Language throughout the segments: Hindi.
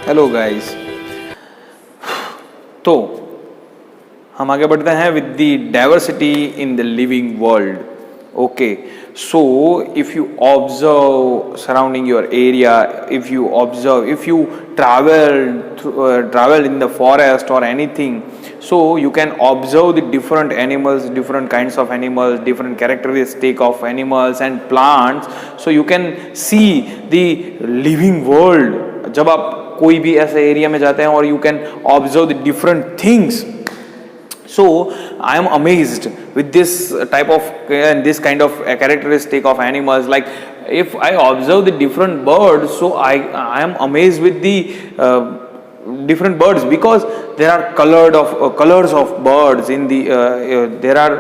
Hello guys. तो हम आगे बढ़ते हैं with the diversity in the living world. Okay, so if you observe surrounding your area, if you observe, if you travel in the forest or anything, so you can observe the different animals, different kinds of animals, different characteristic of animals and plants, so you can see the living world। जब आप कोई भी ऐसे एरिया में जाते हैं और you can observe the different things, so I am amazed with this type of and this kind of characteristic of animals. Like if I observe the different birds, so I am amazed with the different birds, because there are colors of birds in the there are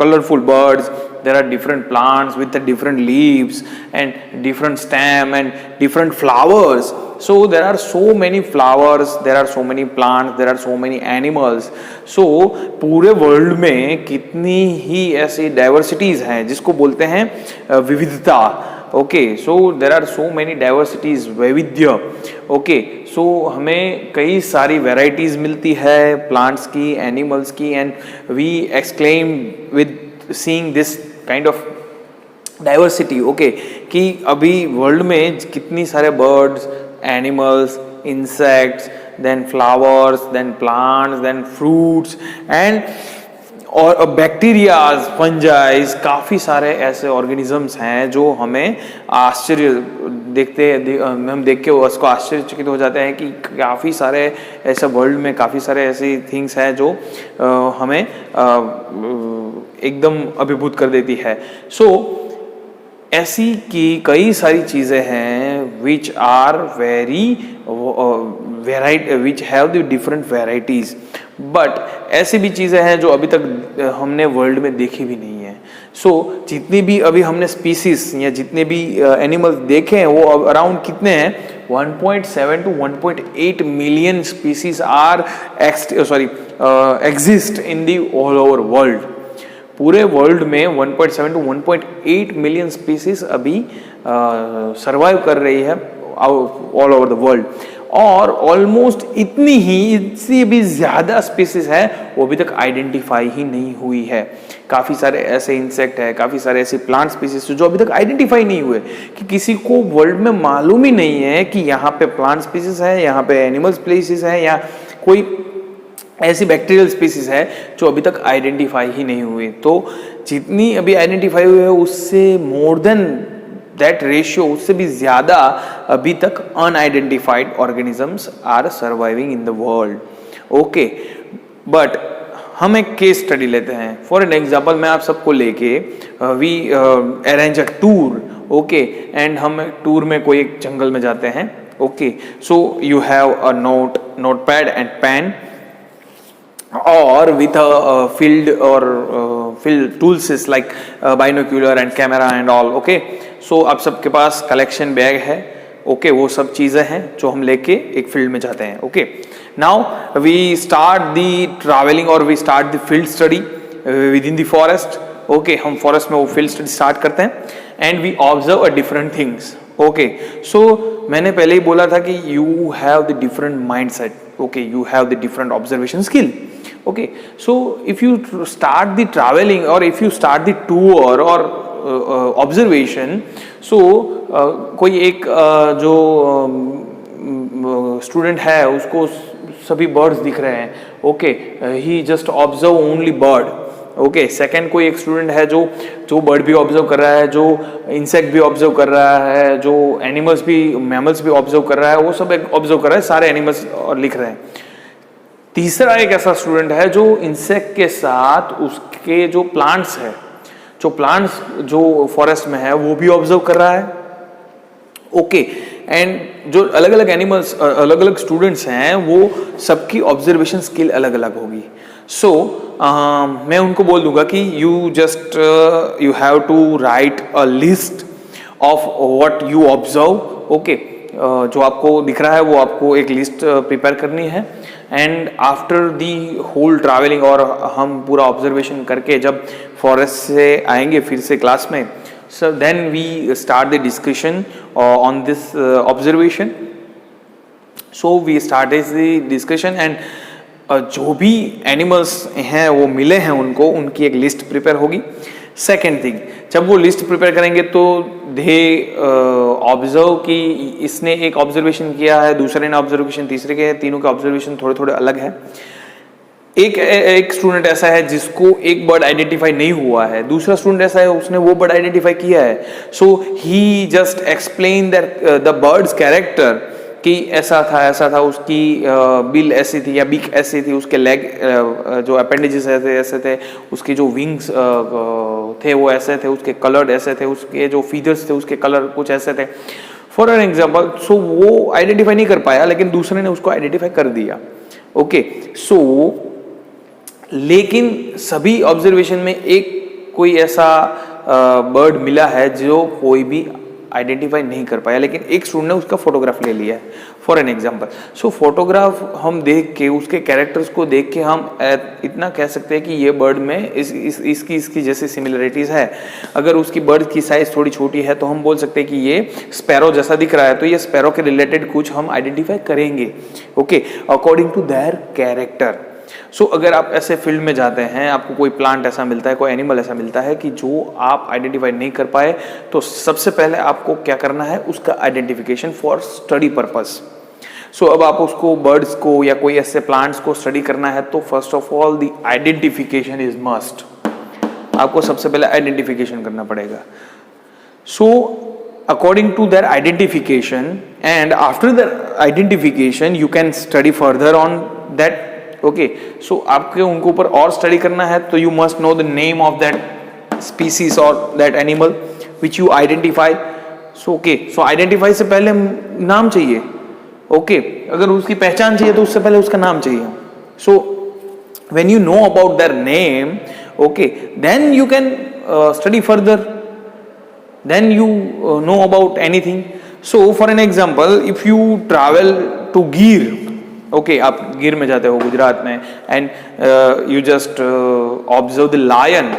colorful birds, there are different plants with the different leaves and different stem and different flowers. So there are so many flowers, there are so many plants, there are so many animals. So पूरे वर्ल्ड में कितनी ही ऐसी डाइवर्सिटीज हैं जिसको बोलते हैं विविधता। Okay, so there are so many diversities, वैविध्य। ओके, सो हमें कई सारी वेराइटीज मिलती है प्लांट्स की, एनिमल्स की, and we exclaim with seeing this kind of diversity. Okay, कि अभी वर्ल्ड में कितनी सारे birds, animals, insects, then flowers, then plants, then fruits and और बैक्टीरियाज, फंजाइज, काफ़ी सारे ऐसे ऑर्गेनिजम्स हैं जो हमें आश्चर्य हम देख के उसको आश्चर्यचकित हो जाते हैं कि काफ़ी सारे ऐसे वर्ल्ड में काफ़ी सारे ऐसी थिंग्स हैं जो हमें एकदम अभिभूत कर देती है। सो ऐसी की कई सारी चीज़ें हैं which are very variety, which have the different varieties, but ऐसी भी चीज़ें हैं जो अभी तक हमने वर्ल्ड में देखी भी नहीं है। सो जितनी भी अभी हमने स्पीसीज या जितने भी एनिमल्स देखे हैं वो अराउंड कितने हैं, 1.7 to 1.8 million species are exist in the all over world. पूरे वर्ल्ड में 1.7 to 1.8 मिलियन स्पीसीज अभी सरवाइव कर रही है ऑल ओवर द वर्ल्ड, और ऑलमोस्ट इतनी ही, इससे भी ज़्यादा स्पीसीज है वो अभी तक आइडेंटिफाई ही नहीं हुई है। काफ़ी सारे ऐसे इंसेक्ट है, काफ़ी सारे ऐसे प्लांट स्पीसीज जो अभी तक आइडेंटिफाई नहीं हुए, कि किसी को वर्ल्ड में मालूम ही नहीं है कि यहाँ पे प्लांट स्पीसीज है, यहाँ पे एनिमल स्पीसीज है, या कोई ऐसी बैक्टीरियल स्पीसीज है जो अभी तक आइडेंटिफाई ही नहीं हुई। तो जितनी अभी आइडेंटिफाई हुई है उससे मोर देन दैट रेशियो, उससे भी ज़्यादा अभी तक unidentified organisms are surviving in the world. Okay, but हम एक केस स्टडी लेते हैं। फॉर एन एग्जाम्पल, मैं आप सबको लेके we arrange a tour. Okay, and हम टूर में कोई एक जंगल में जाते हैं। Okay, so you have a notepad and pen or with a field tools is like binocular and camera and all. Okay, so आप सबके पास कलेक्शन बैग है। ओके, वो सब चीज़ें हैं जो हम लेके एक फील्ड में जाते हैं। Okay, now we start the travelling और we start the field study with in the forest. Okay, हम फॉरेस्ट में वो फील्ड स्टडी स्टार्ट करते हैं and we observe a different things. Okay, so मैंने पहले ही बोला था कि you have the different mind set. Okay, you have the different observation skill. Okay, so if you start the traveling or if you start the tour or observation, so कोई एक जो स्टूडेंट है उसको सभी बर्ड्स दिख रहे हैं। Okay, he just observe only bird. Okay, second कोई एक स्टूडेंट है जो बर्ड भी ऑब्जर्व कर रहा है, जो इंसेक्ट भी ऑब्जर्व कर रहा है, जो एनिमल्स भी, मैमल्स भी ऑब्जर्व कर रहा है, वो सब ऑब्जर्व कर रहा है, सारे एनिमल्स और लिख रहे हैं। तीसरा एक ऐसा स्टूडेंट है जो इंसेक्ट के साथ उसके जो प्लांट्स है, जो फॉरेस्ट में है वो भी ऑब्जर्व कर रहा है। ओके, एंड जो अलग अलग एनिमल्स, अलग अलग स्टूडेंट्स हैं, वो सबकी ऑब्जर्वेशन स्किल अलग अलग होगी। सो मैं उनको बोल दूंगा कि you have to write a list of what you observe. Okay, जो आपको दिख रहा है वो आपको एक लिस्ट प्रिपेयर करनी है, and after the whole travelling, और हम पूरा ऑब्जर्वेशन करके जब फॉरेस्ट से आएंगे फिर से क्लास में, so then we start the discussion on this observation, so we start the discussion and जो भी एनिमल्स हैं वो मिले हैं उनको, उनकी एक लिस्ट प्रिपेयर होगी। सेकेंड थिंग, जब वो लिस्ट प्रिपेयर करेंगे तो दे ऑब्जर्व कि इसने एक ऑब्जर्वेशन किया है, दूसरे ने ऑब्जर्वेशन तीसरे के, तीनों के ऑब्जर्वेशन थोड़े थोड़े अलग है। एक स्टूडेंट ऐसा है जिसको एक बर्ड आइडेंटिफाई नहीं हुआ है, दूसरा स्टूडेंट ऐसा है उसने वो बर्ड आइडेंटिफाई किया है। So he just explain that the birds character कि ऐसा था, उसकी बिल ऐसी थी या बीक ऐसी थी, उसके लेग जो अपेंडेजेस ऐसे थे, उसके जो विंग्स थे वो ऐसे थे, उसके कलर ऐसे थे, उसके जो फीचर्स थे उसके कलर कुछ ऐसे थे, फॉर एन एग्जाम्पल। सो वो आइडेंटिफाई नहीं कर पाया लेकिन दूसरे ने उसको आइडेंटिफाई कर दिया। ओके, सो लेकिन सभी ऑब्जर्वेशन में एक कोई ऐसा बर्ड मिला है जो कोई भी आइडेंटिफाई नहीं कर पाया, लेकिन एक स्टूडेंट ने उसका फोटोग्राफ ले लिया है for an example. So photograph हम देख के, उसके कैरेक्टर्स को देख के हम इतना कह सकते हैं कि ये बर्ड में इसकी जैसी सिमिलरिटीज है। अगर उसकी बर्ड की साइज थोड़ी छोटी है तो हम बोल सकते हैं कि ये स्पैरो जैसा दिख रहा है, तो ये स्पैरो के रिलेटेड कुछ हम आइडेंटिफाई करेंगे। Okay, according to their character. So अगर आप ऐसे फील्ड में जाते हैं, आपको कोई प्लांट ऐसा मिलता है, कोई एनिमल ऐसा मिलता है कि जो आप आइडेंटिफाई नहीं कर पाए, तो सबसे पहले आपको क्या करना है, उसका आइडेंटिफिकेशन फॉर स्टडी पर्पस। सो अब आप उसको बर्ड्स को या कोई ऐसे प्लांट्स को स्टडी करना है तो first of all the identification is must. आपको सबसे पहले आइडेंटिफिकेशन करना पड़ेगा। सो according to their identification and after the identification you can study further on that. Okay, so आपके उनको ऊपर और स्टडी करना है तो you must know the name of that species और that animal which you identify. So okay, so identify से पहले नाम चाहिए। ओके, अगर उसकी पहचान चाहिए तो उससे पहले उसका नाम चाहिए। So when you know about their name, okay, then you can study further, then you know about anything. So for an example, if you travel to Gir, okay, आप गिर में जाते हो गुजरात में, and you just observe the lion.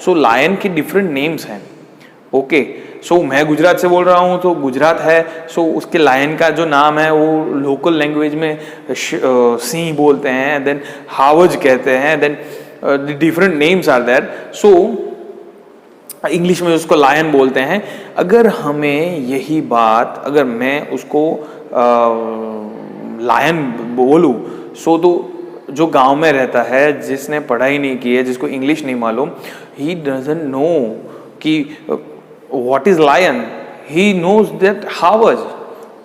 So lion के डिफरेंट नेम्स हैं। ओके, सो मैं गुजरात से बोल रहा हूँ तो गुजरात है, सो उसके लायन का जो नाम है वो लोकल लैंग्वेज में सिंह बोलते हैं, देन हावज कहते हैं, then different names are there. So English में उसको लायन बोलते हैं। अगर हमें यही बात, अगर मैं उसको लायन बोलूं, सो तो जो गांव में रहता है, जिसने पढ़ाई नहीं की है, जिसको इंग्लिश नहीं मालूम, ही डजंट नो कि what is lion, he knows that हावज।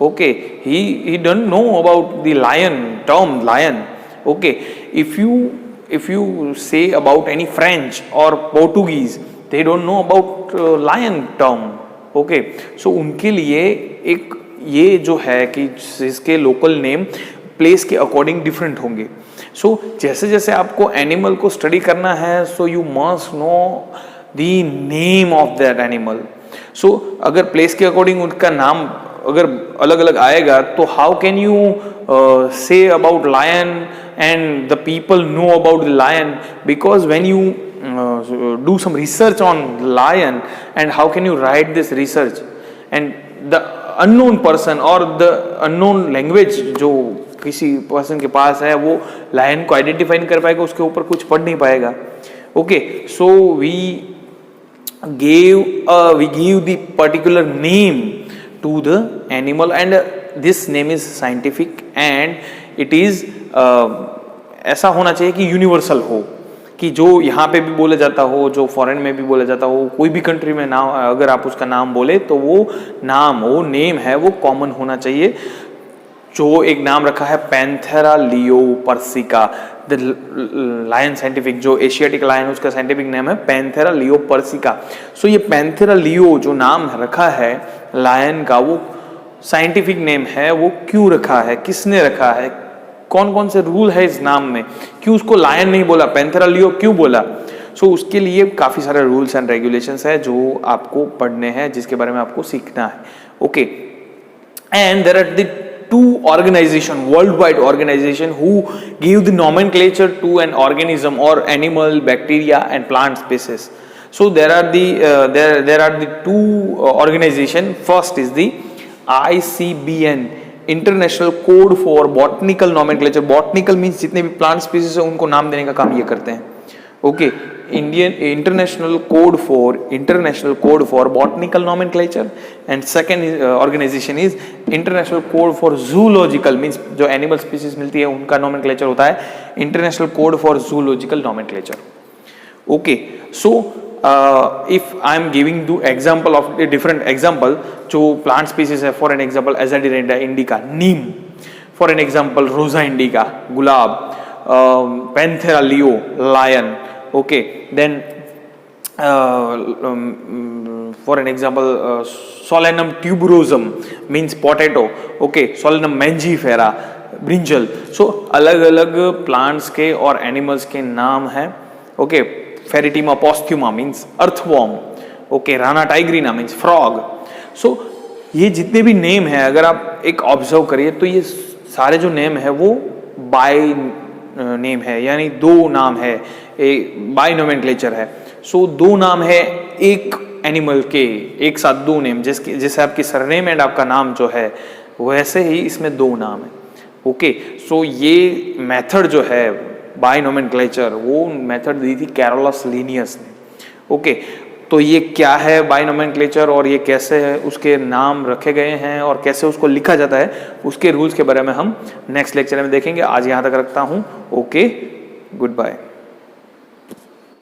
Okay, he don't know about the lion term lion. Okay, if you say about any French or Portuguese, they don't know about lion term. Okay, so उनके लिए एक ये जो है कि इसके लोकल नेम प्लेस के अकॉर्डिंग डिफरेंट होंगे। सो जैसे जैसे आपको एनिमल को स्टडी करना है, so you must know the name of that animal. So अगर प्लेस के अकॉर्डिंग उनका नाम अगर अलग अलग आएगा तो how can you say about lion and the people know about the lion, because when you do some research on lion, and how can you write this research, and the unknown person or the unknown language जो किसी पर्सन के पास है, वो लायन को आइडेंटिफाई नहीं कर पाएगा, उसके ऊपर कुछ पढ़ नहीं पाएगा। Okay, so we give the particular name to the animal, and this name is scientific, and it is ऐसा होना चाहिए कि यूनिवर्सल हो, कि जो यहाँ पे भी बोला जाता हो, जो फॉरेन में भी बोला जाता हो, कोई भी कंट्री में नाम अगर आप उसका नाम बोले तो वो नाम, वो नेम है, वो कॉमन होना चाहिए। जो एक नाम रखा है Panthera leo persica, the lion scientific, जो एशियाटिक लायन उसका साइंटिफिक नेम है पैंथेरा लियो पर्सिका। सो ये पैंथेरा लियो जो नाम रखा है लायन का, वो साइंटिफिक नेम है। वो क्यों रखा है, किसने रखा है, कौन कौन से रूल है इस नाम में, क्यों उसको लायन नहीं बोला, पैंथेरा लियो क्यों बोला। सो उसके लिए काफ़ी सारे रूल्स एंड रेगुलेशंस है जो आपको पढ़ने हैं, जिसके बारे में आपको सीखना है। Okay, and there are the two organization, worldwide organization, who give the nomenclature to an organism or animal, bacteria and plant species. So there are the two organization. First is the ICBN, international code for botanical nomenclature, botanical means जितने भी प्लांट स्पीसीज है उनको नाम देने का काम ये करते हैं। Okay, international code for botanical nomenclature, and second organisation is international code for zoological, means जो एनिमल स्पीसीज मिलती है उनका नॉमेनक्लेचर होता है international code for zoological nomenclature. Okay, so if I am giving the example of a different example जो plant species है, for an example Azadirachta indica, Neem, for an example Rosa indica, gulab, Panthera leo, lion, okay, then for an example Solanum tuberosum means potato, okay, Solanum mangifera, brinjal. So अलग अलग प्लांट्स के और एनिमल्स के नाम हैं। Okay, Pheretima posthuma means earthworm, okay, Rana tigrina means frog. So ये जितने भी नेम हैं अगर आप एक ऑब्जर्व करिए तो ये सारे जो नेम है वो बाय नेम है, यानी दो नाम है, बाय नोमेनक्लेचर है। सो दो नाम है एक एनिमल के, एक साथ दो नेम, जैसे आपकी सरनेम एंड आपका नाम जो है वैसे ही इसमें दो नाम है। ओके, सो ये मेथड जो है बाय नोमेनक्लेचर वो मेथड दी थी कैरोलस लिनियस ने। ओके, तो ये क्या है बाय नोमेनक्लेचर और ये कैसे है उसके नाम रखे गए हैं और कैसे उसको लिखा जाता है उसके रूल्स के बारे में हम नेक्स्ट लेक्चर में देखेंगे। आज यहाँ तक रखता हूँ। Okay, good bye.